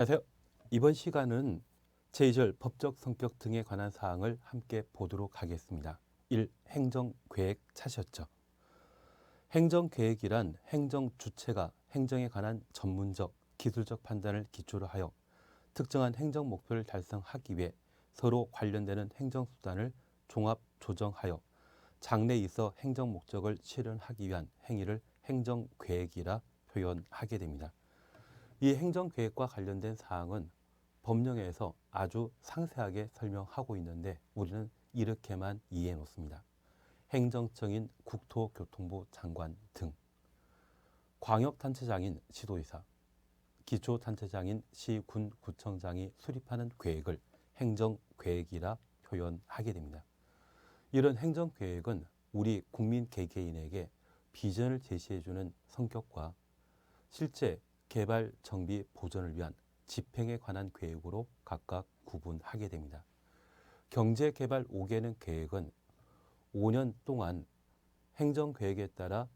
안녕하세요. 이번 시간은 제2절 법적 성격 등에 관한 사항을 함께 보도록 하겠습니다. 1. 행정계획 차셨죠. 행정계획이란 행정 주체가 행정에 관한 전문적, 기술적 판단을 기초로 하여 특정한 행정 목표를 달성하기 위해 서로 관련되는 행정수단을 종합 조정하여 장래에 있어 행정 목적을 실현하기 위한 행위를 행정계획이라 표현하게 됩니다. 이 행정계획과 관련된 사항은 법령에서 아주 상세하게 설명하고 있는데 우리는 이렇게만 이해해 놓습니다. 행정청인 국토교통부 장관 등, 광역단체장인 시도의사, 기초단체장인 시, 군, 구청장이 수립하는 계획을 행정계획이라 표현하게 됩니다. 이런 행정계획은 우리 국민 개개인에게 비전을 제시해주는 성격과 실제 개발, 정비, 보전을 위한 집행에 관한 계획으로 각각 구분하게 됩니다. 경제개발 5개년 계획은 5년 동안 행정계획에 따라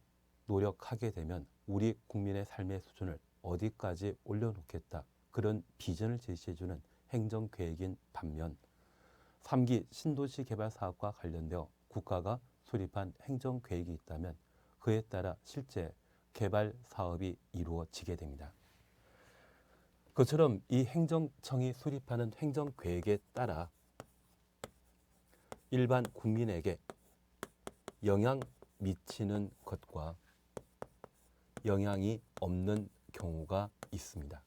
노력하게 되면 우리 국민의 삶의 수준을 어디까지 올려놓겠다. 그런 비전을 제시해주는 행정계획인 반면 3기 신도시 개발 사업과 관련되어 국가가 수립한 행정계획이 있다면 그에 따라 실제 개발 사업이 이루어지게 됩니다. 그처럼 이 행정청이 수립하는 행정계획에 따라 일반 국민에게 영향 미치는 것과 영향이 없는 경우가 있습니다.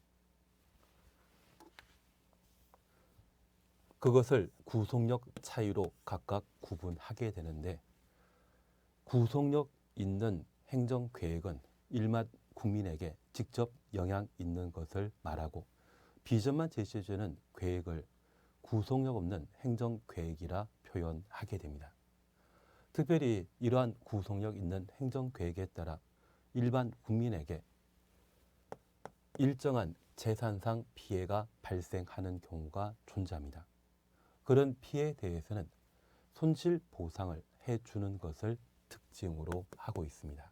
그것을 구속력 차이로 각각 구분하게 되는데 구속력 있는 행정계획은 일반 국민에게 직접 영향 있는 것을 말하고 비전만 제시해주는 계획을 구속력 없는 행정계획이라 표현하게 됩니다. 특별히 이러한 구속력 있는 행정계획에 따라 일반 국민에게 일정한 재산상 피해가 발생하는 경우가 존재합니다. 그런 피해에 대해서는 손실보상을 해주는 것을 특징으로 하고 있습니다.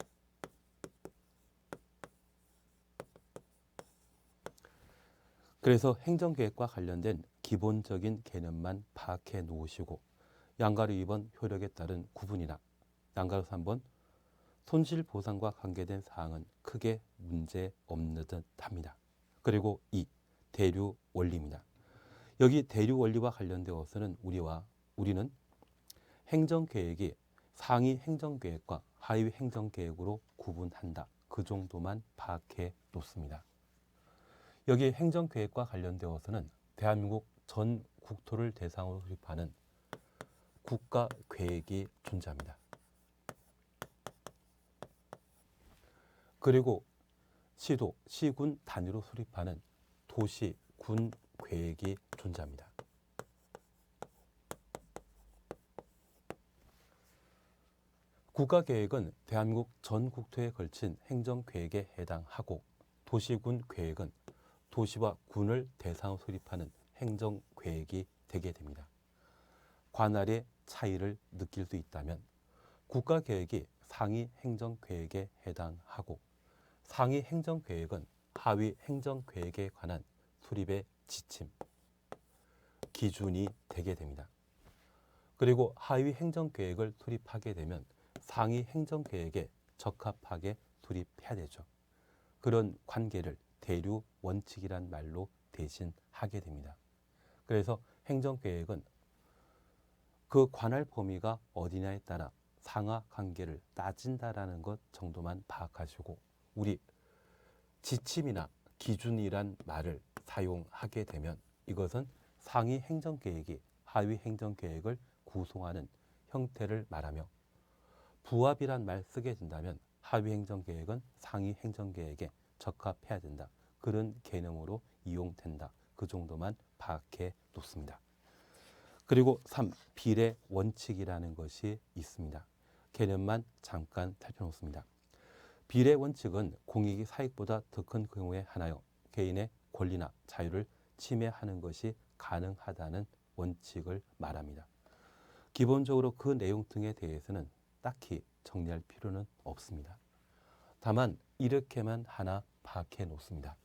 그래서 행정계획과 관련된 기본적인 개념만 파악해 놓으시고 양가로 2번 효력에 따른 구분이나 양가로 3번 손실보상과 관계된 사항은 크게 문제 없는 듯 합니다. 그리고 2. 대류 원리입니다. 여기 대류 원리와 관련되어서는 우리는 행정계획이 상위 행정계획과 하위 행정계획으로 구분한다. 그 정도만 파악해 놓습니다. 여기 행정계획과 관련되어서는 대한민국 전 국토를 대상으로 수립하는 국가계획이 존재합니다. 그리고 시도, 시군 단위로 수립하는 도시, 군 계획이 존재합니다. 국가계획은 대한민국 전 국토에 걸친 행정계획에 해당하고 도시군 계획은 도시와 군을 대상으로 수립하는 행정계획이 되게 됩니다. 관할의 차이를 느낄 수 있다면 국가계획이 상위 행정계획에 해당하고 상위 행정계획은 하위 행정계획에 관한 수립의 지침, 기준이 되게 됩니다. 그리고 하위 행정계획을 수립하게 되면 상위 행정계획에 적합하게 수립해야 되죠. 그런 관계를 대류 원칙이란 말로 대신하게 됩니다. 그래서 행정계획은 그 관할 범위가 어디냐에 따라 상하 관계를 따진다라는 것 정도만 파악하시고 우리 지침이나 기준이란 말을 사용하게 되면 이것은 상위 행정계획이 하위 행정계획을 구성하는 형태를 말하며 부합이란 말 쓰게 된다면 하위 행정계획은 상위 행정계획에 적합해야 된다. 그런 개념으로 이용된다. 그 정도만 파악해 놓습니다. 그리고 3. 비례 원칙이라는 것이 있습니다. 개념만 잠깐 살펴놓습니다. 비례 원칙은 공익이 사익보다 더 큰 경우에 한하여 개인의 권리나 자유를 침해하는 것이 가능하다는 원칙을 말합니다. 기본적으로 그 내용 등에 대해서는 딱히 정리할 필요는 없습니다. 다만 이렇게만 하나 파악해 놓습니다.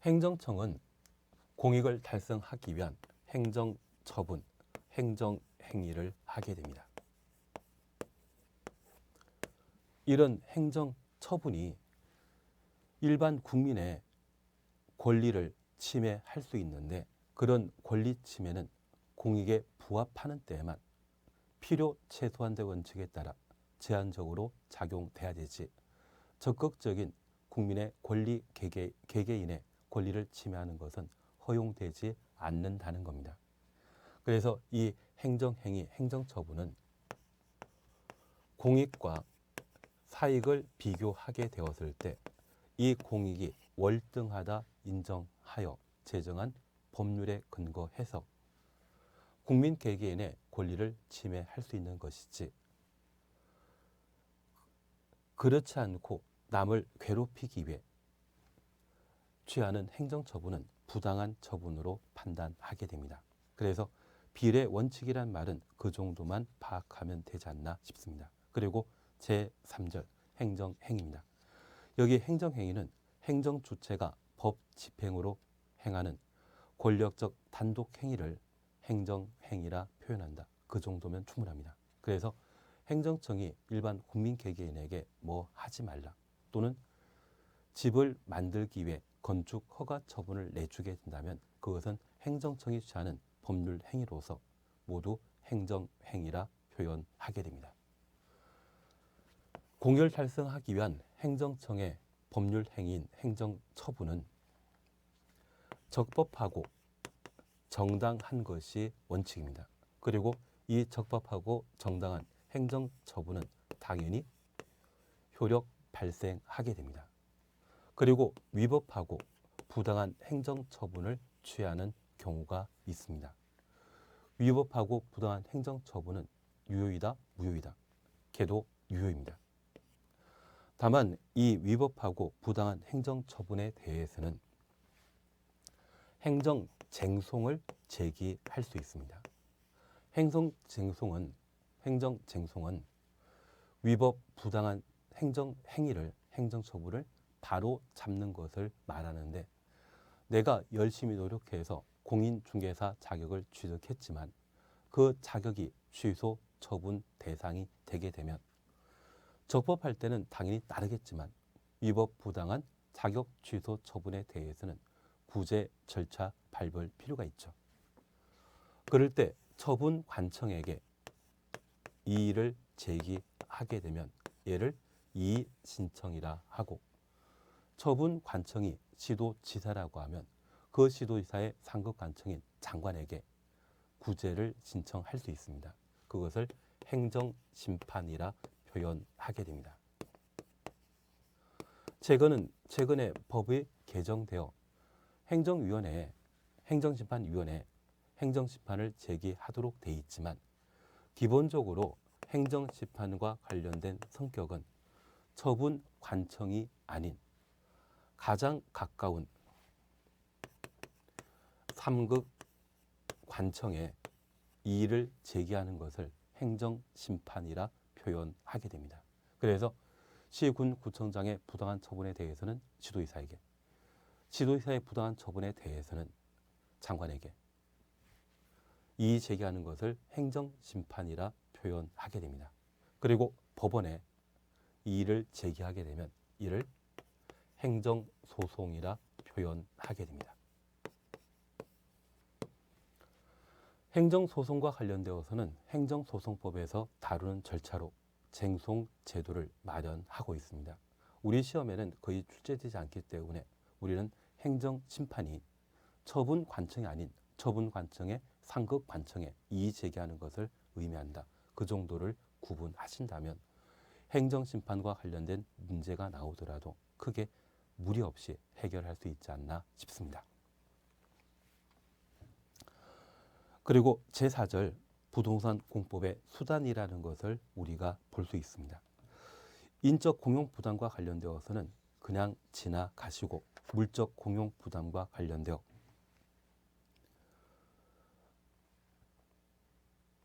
행정청은 공익을 달성하기 위한 행정처분, 행정행위를 하게 됩니다. 이런 행정처분이 일반 국민의 권리를 침해할 수 있는데 그런 권리 침해는 공익에 부합하는 때에만 필요 최소한의 원칙에 따라 제한적으로 작용돼야 되지 적극적인 국민의 권리 개개인의 권리를 침해하는 것은 허용되지 않는다는 겁니다. 그래서 이 행정행위, 행정처분은 공익과 사익을 비교하게 되었을 때 이 공익이 월등하다 인정하여 제정한 법률에 근거해서 국민 개개인의 권리를 침해할 수 있는 것이지 그렇지 않고 남을 괴롭히기 위해 취하는 행정처분은 부당한 처분으로 판단하게 됩니다. 그래서 비례 원칙이란 말은 그 정도만 파악하면 되지 않나 싶습니다. 그리고 제3절 행정행위입니다. 여기 행정행위는 행정주체가 법 집행으로 행하는 권력적 단독행위를 행정행위라 표현한다. 그 정도면 충분합니다. 그래서 행정청이 일반 국민 개개인에게 뭐 하지 말라 또는 집을 만들기 위해 건축 허가 처분을 내주게 된다면 그것은 행정청이 취하는 법률 행위로서 모두 행정행위라 표현하게 됩니다. 공익을 달성하기 위한 행정청의 법률 행위인 행정처분은 적법하고 정당한 것이 원칙입니다. 그리고 이 적법하고 정당한 행정처분은 당연히 효력 발생하게 됩니다. 그리고 위법하고 부당한 행정처분을 취하는 경우가 있습니다. 위법하고 부당한 행정처분은 유효이다, 무효이다. 걔도 유효입니다. 다만 이 위법하고 부당한 행정처분에 대해서는 행정쟁송을 제기할 수 있습니다. 행정쟁송은 위법 부당한 행정행위를 행정처분을 바로 잡는 것을 말하는데 내가 열심히 노력해서 공인중개사 자격을 취득했지만 그 자격이 취소 처분 대상이 되게 되면 적법할 때는 당연히 따르겠지만 위법 부당한 자격 취소 처분에 대해서는 구제 절차 밟을 필요가 있죠. 그럴 때 처분관청에게 이의를 제기하게 되면 얘를 이의신청이라 하고 처분관청이 시도지사라고 하면 그 시도지사의 상급관청인 장관에게 구제를 신청할 수 있습니다. 그것을 행정심판이라 표현하게 됩니다. 최근에 법이 개정되어 행정심판위원회에 행정심판을 제기하도록 돼 있지만 기본적으로 행정심판과 관련된 성격은 처분관청이 아닌 가장 가까운 3급 관청에 이의를 제기하는 것을 행정심판이라 표현하게 됩니다. 그래서 시군구청장의 부당한 처분에 대해서는 시도지사에게, 시도지사의 부당한 처분에 대해서는 장관에게 이의 제기하는 것을 행정심판이라 표현하게 됩니다. 그리고 법원에 이의를 제기하게 되면 이를 행정소송이라 표현하게 됩니다. 행정소송과 관련되어서는 행정소송법에서 다루는 절차로 쟁송 제도를 마련하고 있습니다. 우리 시험에는 거의 출제되지 않기 때문에 우리는 행정심판이 처분관청이 아닌 처분관청의 상급관청에 이의 제기하는 것을 의미한다. 그 정도를 구분하신다면 행정심판과 관련된 문제가 나오더라도 크게 무리 없이 해결할 수 있지 않나 싶습니다. 그리고 제4절 부동산 공법의 수단이라는 것을 우리가 볼 수 있습니다. 인적 공용 부담과 관련되어서는 그냥 지나가시고 물적 공용 부담과 관련되어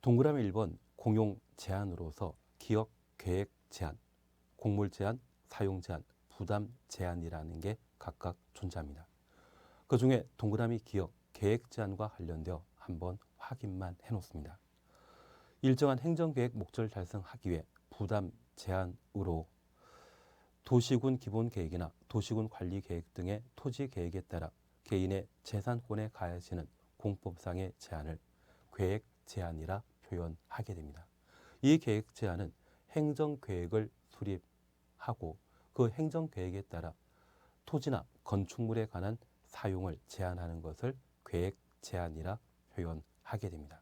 동그라미 1번 공용 제한으로서 기업 계획 제한, 곡물 제한, 사용 제한, 부담 제한이라는 게 각각 존재합니다. 그중에 동그라미 기억, 계획 제한과 관련되어 한번 확인만 해놓습니다. 일정한 행정계획 목적을 달성하기 위해 부담 제한으로 도시군 기본계획이나 도시군 관리계획 등의 토지계획에 따라 개인의 재산권에 가해지는 공법상의 제한을 계획 제한이라 표현하게 됩니다. 이 계획 제한은 행정계획을 수립하고 그 행정계획에 따라 토지나 건축물에 관한 사용을 제한하는 것을 계획 제한이라 표현하게 됩니다.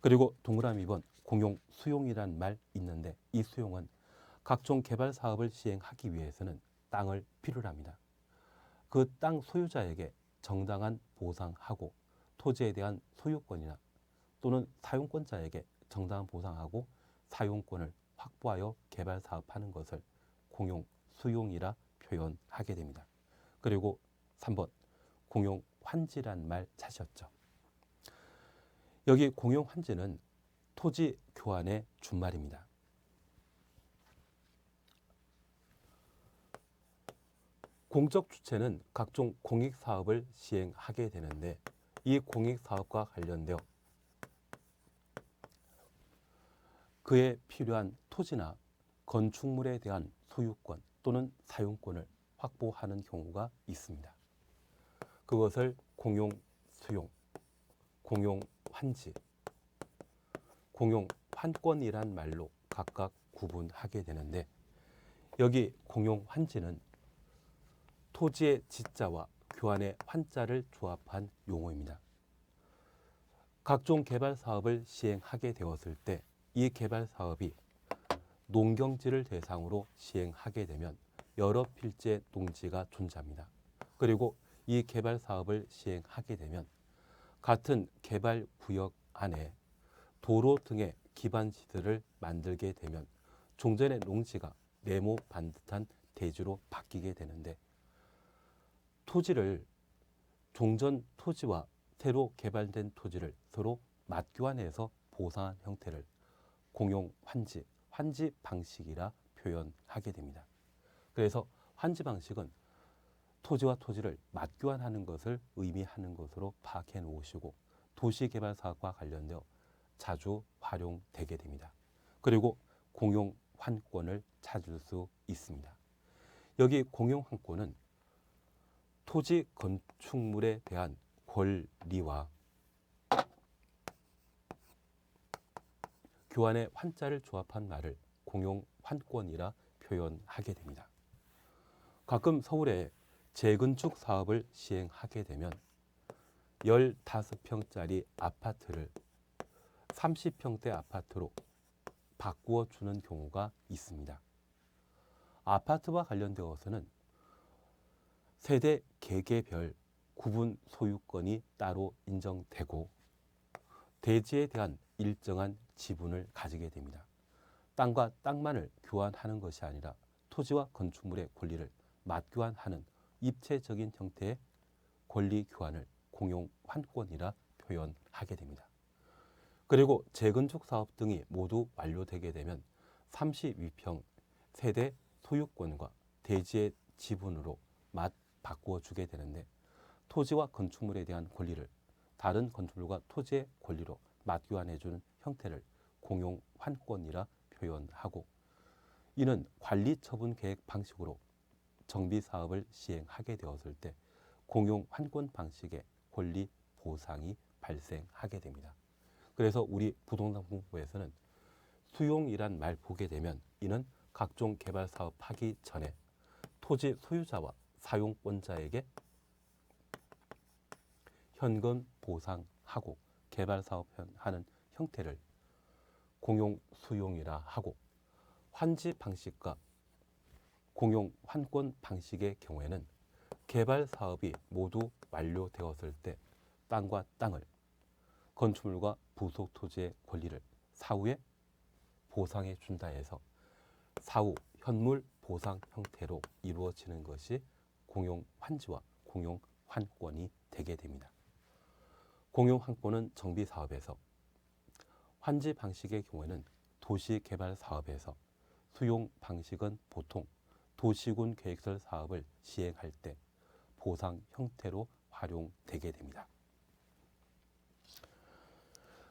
그리고 동그라미 2번 공용 수용이란 말 있는데 이 수용은 각종 개발 사업을 시행하기 위해서는 땅을 필요로 합니다. 그 땅 소유자에게 정당한 보상하고 토지에 대한 소유권이나 또는 사용권자에게 정당한 보상하고 사용권을 확보하여 개발 사업하는 것을 공용 수용이라 표현하게 됩니다. 그리고 3번 공용 환지란 말 찾으셨죠? 여기 공용 환지는 토지 교환의 준말입니다. 공적 주체는 각종 공익사업을 시행하게 되는데 이 공익사업과 관련되어 그에 필요한 토지나 건축물에 대한 소유권 또는 사용권을 확보하는 경우가 있습니다. 그것을 공용 수용, 공용 환지, 공용 환권이란 말로 각각 구분하게 되는데 여기 공용 환지는 토지의 지자와 교환의 환자를 조합한 용어입니다. 각종 개발 사업을 시행하게 되었을 때 이 개발 사업이 농경지를 대상으로 시행하게 되면 여러 필지의 농지가 존재합니다. 그리고 이 개발 사업을 시행하게 되면 같은 개발 구역 안에 도로 등의 기반 시설을 만들게 되면 종전의 농지가 네모 반듯한 대지로 바뀌게 되는데 토지를 종전 토지와 새로 개발된 토지를 서로 맞교환해서 보상한 형태를 공용 환지, 환지 방식이라 표현하게 됩니다. 그래서 환지 방식은 토지와 토지를 맞교환하는 것을 의미하는 것으로 파악해 놓으시고 도시개발 사업과 관련되어 자주 활용되게 됩니다. 그리고 공용 환권을 찾을 수 있습니다. 여기 공용 환권은 토지 건축물에 대한 권리와 교환의 환자를 조합한 말을 공용 환권이라 표현하게 됩니다. 가끔 서울에 재건축 사업을 시행하게 되면 15평짜리 아파트를 30평대 아파트로 바꾸어 주는 경우가 있습니다. 아파트와 관련되어서는 세대 계계별 구분 소유권이 따로 인정되고 대지에 대한 일정한 지분을 가지게 됩니다. 땅과 땅만을 교환하는 것이 아니라 토지와 건축물의 권리를 맞교환하는 입체적인 형태의 권리 교환을 공용 환권이라 표현하게 됩니다. 그리고 재건축 사업 등이 모두 완료되게 되면 32평 세대 소유권과 대지의 지분으로 바꾸어 주게 되는데 토지와 건축물에 대한 권리를 다른 건축물과 토지의 권리로 맞교환해 주는 형태를 공용 환권이라 표현하고 이는 관리 처분 계획 방식으로 정비 사업을 시행하게 되었을 때 공용 환권 방식의 권리 보상이 발생하게 됩니다. 그래서 우리 부동산 공부에서는 수용이란 말 보게 되면 이는 각종 개발 사업 하기 전에 토지 소유자와 사용권자에게 현금 보상하고 개발 사업하는 형태를 공용 수용이라 하고 환지 방식과 공용 환권 방식의 경우에는 개발 사업이 모두 완료되었을 때 땅과 땅을 건축물과 부속 토지의 권리를 사후에 보상해 준다 해서 사후 현물 보상 형태로 이루어지는 것이 공용 환지와 공용 환권이 되게 됩니다. 공용 환권은 정비 사업에서, 환지 방식의 경우에는 도시 개발 사업에서, 수용 방식은 보통 도시군 계획설 사업을 시행할 때 보상 형태로 활용되게 됩니다.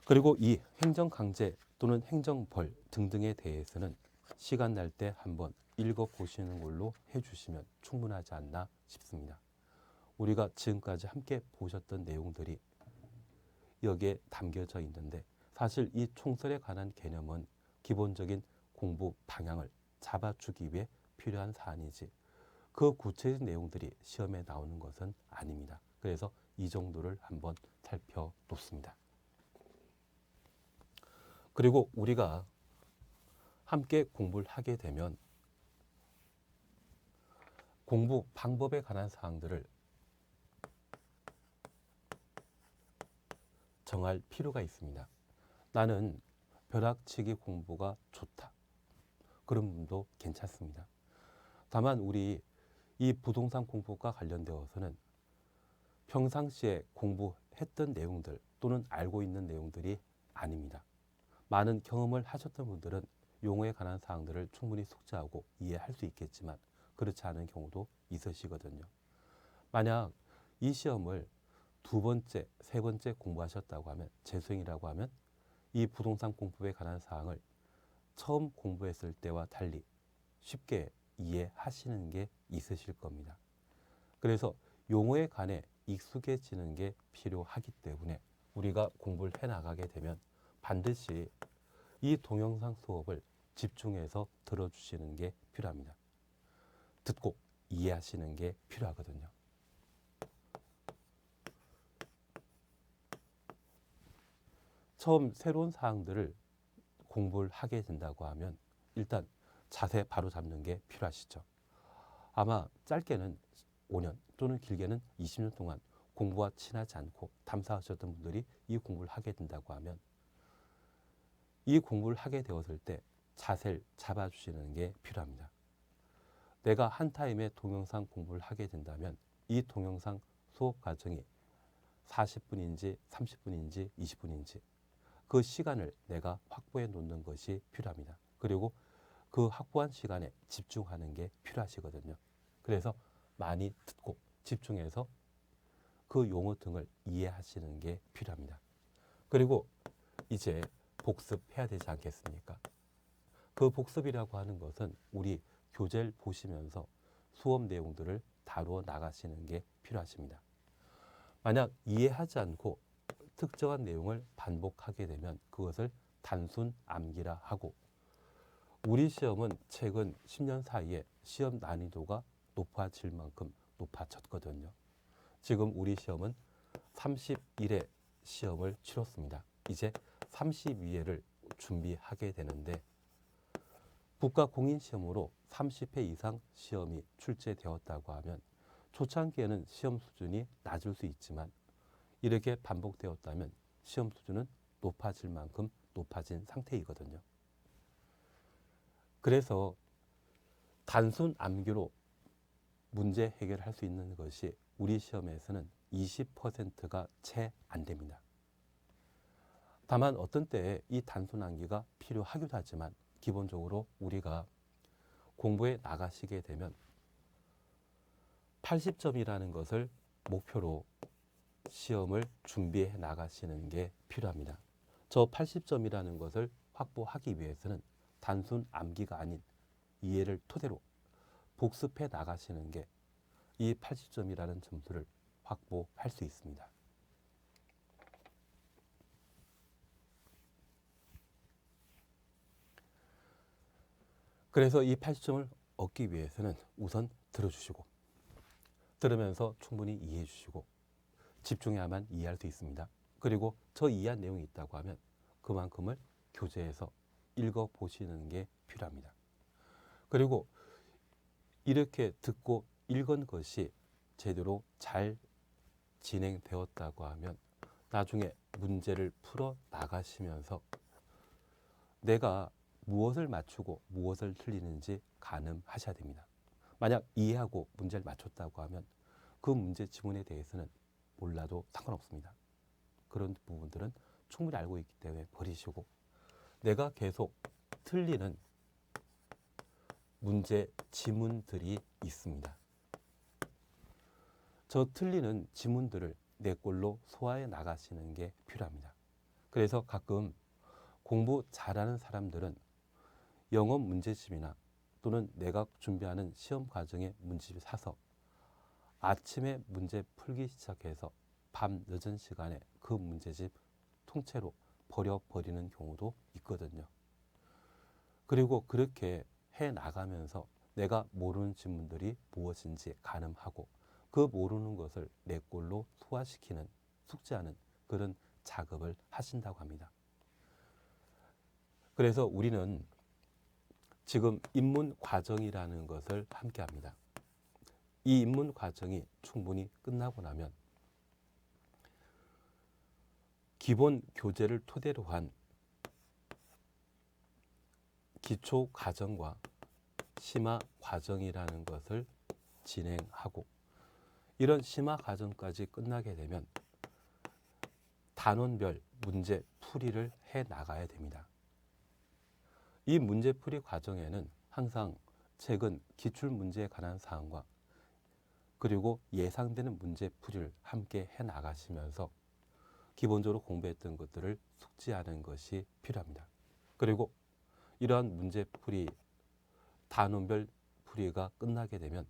그리고 이 행정강제 또는 행정벌 등등에 대해서는 시간 날 때 한번 읽어보시는 걸로 해주시면 충분하지 않나 싶습니다. 우리가 지금까지 함께 보셨던 내용들이 여기에 담겨져 있는데 사실 이 총설에 관한 개념은 기본적인 공부 방향을 잡아주기 위해 필요한 사안이지 그 구체적인 내용들이 시험에 나오는 것은 아닙니다. 그래서 이 정도를 한번 살펴놓습니다. 그리고 우리가 함께 공부를 하게 되면 공부 방법에 관한 사항들을 정할 필요가 있습니다. 나는 벼락치기 공부가 좋다. 그런 분도 괜찮습니다. 다만 우리 이 부동산 공부과 관련되어서는 평상시에 공부했던 내용들 또는 알고 있는 내용들이 아닙니다. 많은 경험을 하셨던 분들은 용어에 관한 사항들을 충분히 숙지하고 이해할 수 있겠지만 그렇지 않은 경우도 있으시거든요. 만약 이 시험을 두 번째, 세 번째 공부하셨다고 하면 재수행이라고 하면 이 부동산 공부에 관한 사항을 처음 공부했을 때와 달리 쉽게 이해하시는 게 있으실 겁니다. 그래서 용어에 관해 익숙해지는 게 필요하기 때문에 우리가 공부를 해나가게 되면 반드시 이 동영상 수업을 집중해서 들어주시는 게 필요합니다. 듣고 이해하시는 게 필요하거든요. 처음 새로운 사항들을 공부를 하게 된다고 하면 일단 자세 바로 잡는 게 필요하시죠. 아마 짧게는 5년 또는 길게는 20년 동안 공부와 친하지 않고 탐사하셨던 분들이 이 공부를 하게 된다고 하면 이 공부를 하게 되었을 때 자세를 잡아주시는 게 필요합니다. 내가 한 타임에 동영상 공부를 하게 된다면 이 동영상 수업 과정이 40분인지 30분인지 20분인지 그 시간을 내가 확보해 놓는 것이 필요합니다. 그리고 그 확보한 시간에 집중하는 게 필요하시거든요. 그래서 많이 듣고 집중해서 그 용어 등을 이해하시는 게 필요합니다. 그리고 이제 복습해야 되지 않겠습니까? 그 복습이라고 하는 것은 우리 교재를 보시면서 수업 내용들을 다루어 나가시는 게 필요하십니다. 만약 이해하지 않고 특정한 내용을 반복하게 되면 그것을 단순 암기라 하고 우리 시험은 최근 10년 사이에 시험 난이도가 높아질 만큼 높아졌거든요. 지금 우리 시험은 31회 시험을 치렀습니다. 이제 32회를 준비하게 되는데 국가공인시험으로 30회 이상 시험이 출제되었다고 하면 초창기에는 시험 수준이 낮을 수 있지만 이렇게 반복되었다면 시험 수준은 높아질 만큼 높아진 상태이거든요. 그래서 단순 암기로 문제 해결할 수 있는 것이 우리 시험에서는 20%가 채 안 됩니다. 다만 어떤 때에 이 단순 암기가 필요하기도 하지만 기본적으로 우리가 공부에 나가시게 되면 80점이라는 것을 목표로 시험을 준비해 나가시는 게 필요합니다. 저 80점이라는 것을 확보하기 위해서는 단순 암기가 아닌 이해를 토대로 복습해 나가시는 게 이 80점이라는 점수를 확보할 수 있습니다. 그래서 이 80점을 얻기 위해서는 우선 들어주시고 들으면서 충분히 이해해 주시고 집중해야만 이해할 수 있습니다. 그리고 저 이해한 내용이 있다고 하면 그만큼을 교재에서 읽어보시는 게 필요합니다. 그리고 이렇게 듣고 읽은 것이 제대로 잘 진행되었다고 하면 나중에 문제를 풀어 나가시면서 내가 무엇을 맞추고 무엇을 틀리는지 가늠하셔야 됩니다. 만약 이해하고 문제를 맞췄다고 하면 그 문제 지문에 대해서는 몰라도 상관없습니다. 그런 부분들은 충분히 알고 있기 때문에 버리시고 내가 계속 틀리는 문제 지문들이 있습니다. 저 틀리는 지문들을 내 꼴로 소화해 나가시는 게 필요합니다. 그래서 가끔 공부 잘하는 사람들은 영어 문제집이나 또는 내가 준비하는 시험 과정의 문제집을 사서 아침에 문제 풀기 시작해서 밤 늦은 시간에 그 문제집 통째로 버려버리는 경우도 있거든요. 그리고 그렇게 해 나가면서 내가 모르는 지문들이 무엇인지 가늠하고 그 모르는 것을 내 꼴로 소화시키는, 숙지하는 그런 작업을 하신다고 합니다. 그래서 우리는 지금 입문 과정이라는 것을 함께 합니다. 이 입문 과정이 충분히 끝나고 나면 기본 교재를 토대로 한 기초 과정과 심화 과정이라는 것을 진행하고, 이런 심화 과정까지 끝나게 되면 단원별 문제 풀이를 해 나가야 됩니다. 이 문제 풀이 과정에는 항상 최근 기출 문제에 관한 사항과 그리고 예상되는 문제 풀이를 함께 해 나가시면서 기본적으로 공부했던 것들을 숙지하는 것이 필요합니다. 그리고 이러한 문제 풀이, 단원별 풀이가 끝나게 되면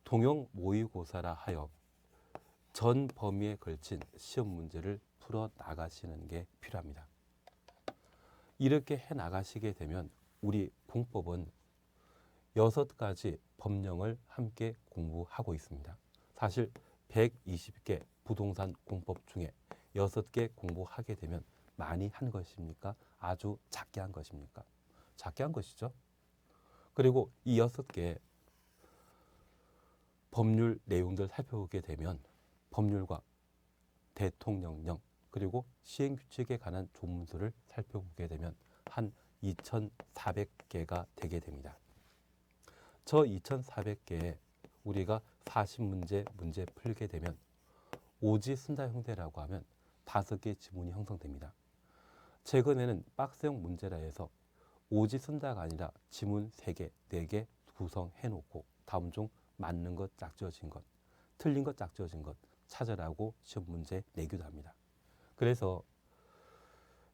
통용 모의고사라 하여 전 범위에 걸친 시험 문제를 풀어 나가시는 게 필요합니다. 이렇게 해 나가시게 되면 우리 공법은 6가지 법령을 함께 공부하고 있습니다. 사실 120개 부동산 공법 중에 6개 공부하게 되면 많이 한 것입니까? 아주 작게 한 것입니까? 작게 한 것이죠. 그리고 이 6개 법률 내용들 살펴보게 되면 법률과 대통령령 그리고 시행규칙에 관한 조문수를 살펴보게 되면 한 2,400개가 되게 됩니다. 저 2,400개에 우리가 40문제 문제 풀게 되면 오지순다 형태라고 하면 5개 지문이 형성됩니다. 최근에는 박스형 문제라 해서 오지순다가 아니라 지문 3개, 4개 구성해 놓고 다음 중 맞는 것, 짝지어진 것, 틀린 것, 짝지어진 것 찾으라고 시험 문제 내기도 합니다. 그래서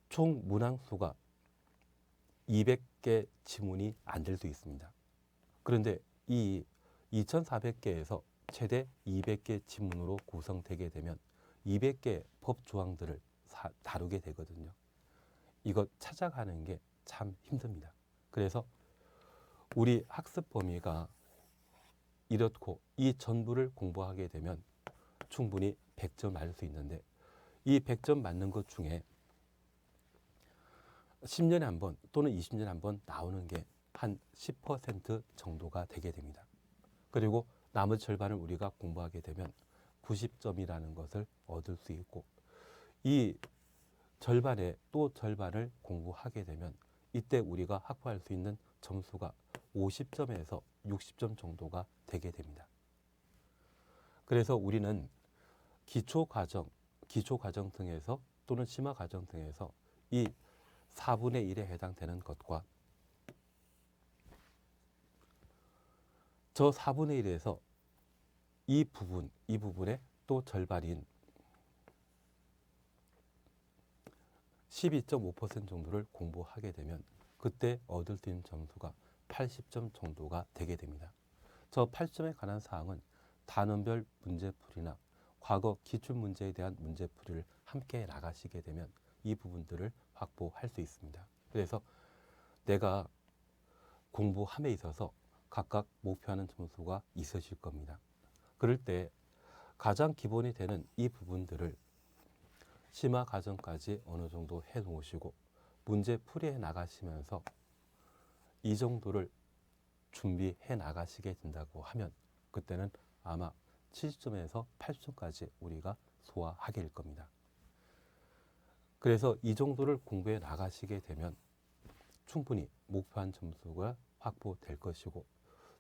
총 문항수가 200개 지문이 안 될 수 있습니다. 그런데 이 2,400개에서 최대 200개 지문으로 구성되게 되면 200개 법 조항들을 다루게 되거든요. 이것 찾아가는 게 참 힘듭니다. 그래서 우리 학습 범위가 이렇고 이 전부를 공부하게 되면 충분히 100점 맞을 수 있는데, 이 100점 맞는 것 중에 10년에 한 번 또는 20년에 한 번 나오는 게 한 10% 정도가 되게 됩니다. 그리고 나머지 절반을 우리가 공부하게 되면 90점이라는 것을 얻을 수 있고, 이 절반에 또 절반을 공부하게 되면 이때 우리가 확보할 수 있는 점수가 50점에서 60점 정도가 되게 됩니다. 그래서 우리는 기초과정 등에서 또는 심화과정 등에서 이 4분의 1에 해당되는 것과 저 4분의 1에서 이 부분의 또 절반인 12.5% 정도를 공부하게 되면 그때 얻을 수 있는 점수가 80점 정도가 되게 됩니다. 저 80점에 관한 사항은 단원별 문제풀이나 과거 기출문제에 대한 문제풀이를 함께 나가시게 되면 이 부분들을 확보할 수 있습니다. 그래서 내가 공부함에 있어서 각각 목표하는 점수가 있으실 겁니다. 그럴 때 가장 기본이 되는 이 부분들을 심화 과정까지 어느 정도 해 놓으시고 문제 풀이해 나가시면서 이 정도를 준비해 나가시게 된다고 하면 그때는 아마 70점에서 80점까지 우리가 소화하게 될 겁니다. 그래서 이 정도를 공부해 나가시게 되면 충분히 목표한 점수가 확보될 것이고,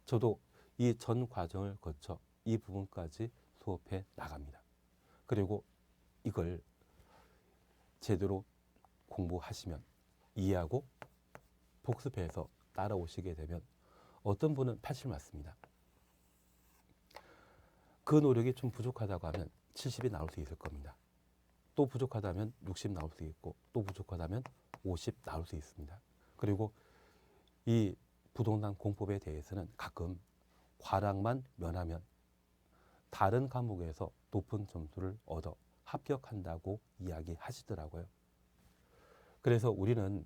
저도 이 전 과정을 거쳐 이 부분까지 수업해 나갑니다. 그리고 이걸 제대로 공부하시면 이해하고 복습해서 따라오시게 되면 어떤 분은 80 맞습니다. 그 노력이 좀 부족하다고 하면 70이 나올 수 있을 겁니다. 또 부족하다면 60 나올 수 있고 또 부족하다면 50 나올 수 있습니다. 그리고 이 부동산 공법에 대해서는 가끔 과락만 면하면 다른 과목에서 높은 점수를 얻어 합격한다고 이야기하시더라고요. 그래서 우리는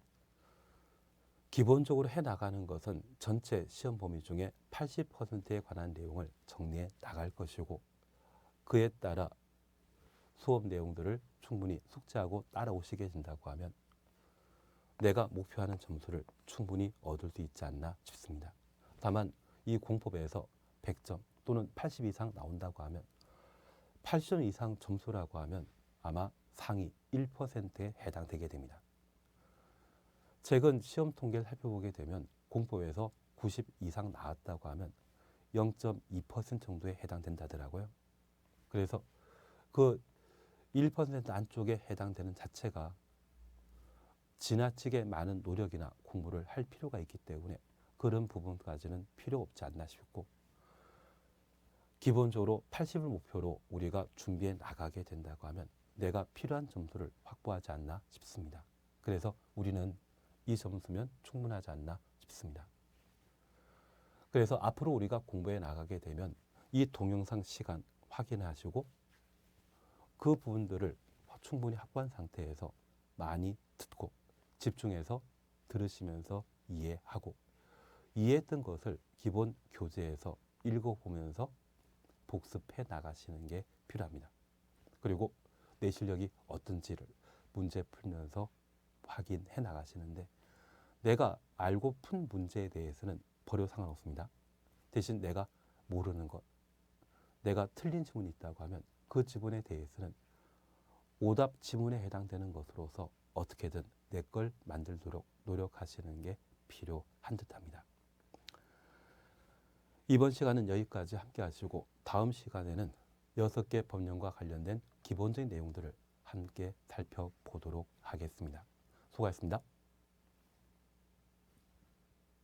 기본적으로 해나가는 것은 전체 시험 범위 중에 80%에 관한 내용을 정리해 나갈 것이고 그에 따라 수업 내용들을 충분히 숙지하고 따라오시게 된다고 하면 내가 목표하는 점수를 충분히 얻을 수 있지 않나 싶습니다. 다만 이 공법에서 100점 또는 80 이상 나온다고 하면 80점 이상 점수라고 하면 아마 상위 1%에 해당되게 됩니다. 최근 시험 통계를 살펴보게 되면 공법에서 90 이상 나왔다고 하면 0.2% 정도에 해당된다더라고요. 그래서 그 1% 안쪽에 해당되는 자체가 지나치게 많은 노력이나 공부를 할 필요가 있기 때문에 그런 부분까지는 필요 없지 않나 싶고 기본적으로 80을 목표로 우리가 준비해 나가게 된다고 하면 내가 필요한 점수를 확보하지 않나 싶습니다. 그래서 우리는 이 점수면 충분하지 않나 싶습니다. 그래서 앞으로 우리가 공부해 나가게 되면 이 동영상 시간 확인하시고 그 부분들을 충분히 확보한 상태에서 많이 듣고 집중해서 들으시면서 이해하고 이해했던 것을 기본 교재에서 읽어보면서 복습해 나가시는 게 필요합니다. 그리고 내 실력이 어떤지를 문제 풀면서 확인해 나가시는데 내가 알고 푼 문제에 대해서는 버려 상관없습니다. 대신 내가 모르는 것, 내가 틀린 지문이 있다고 하면 그 지문에 대해서는 오답 지문에 해당되는 것으로서 어떻게든 내 걸 만들도록 노력하시는 게 필요한 듯합니다. 이번 시간은 여기까지 함께 하시고 다음 시간에는 6개 법령과 관련된 기본적인 내용들을 함께 살펴보도록 하겠습니다. 수고하셨습니다.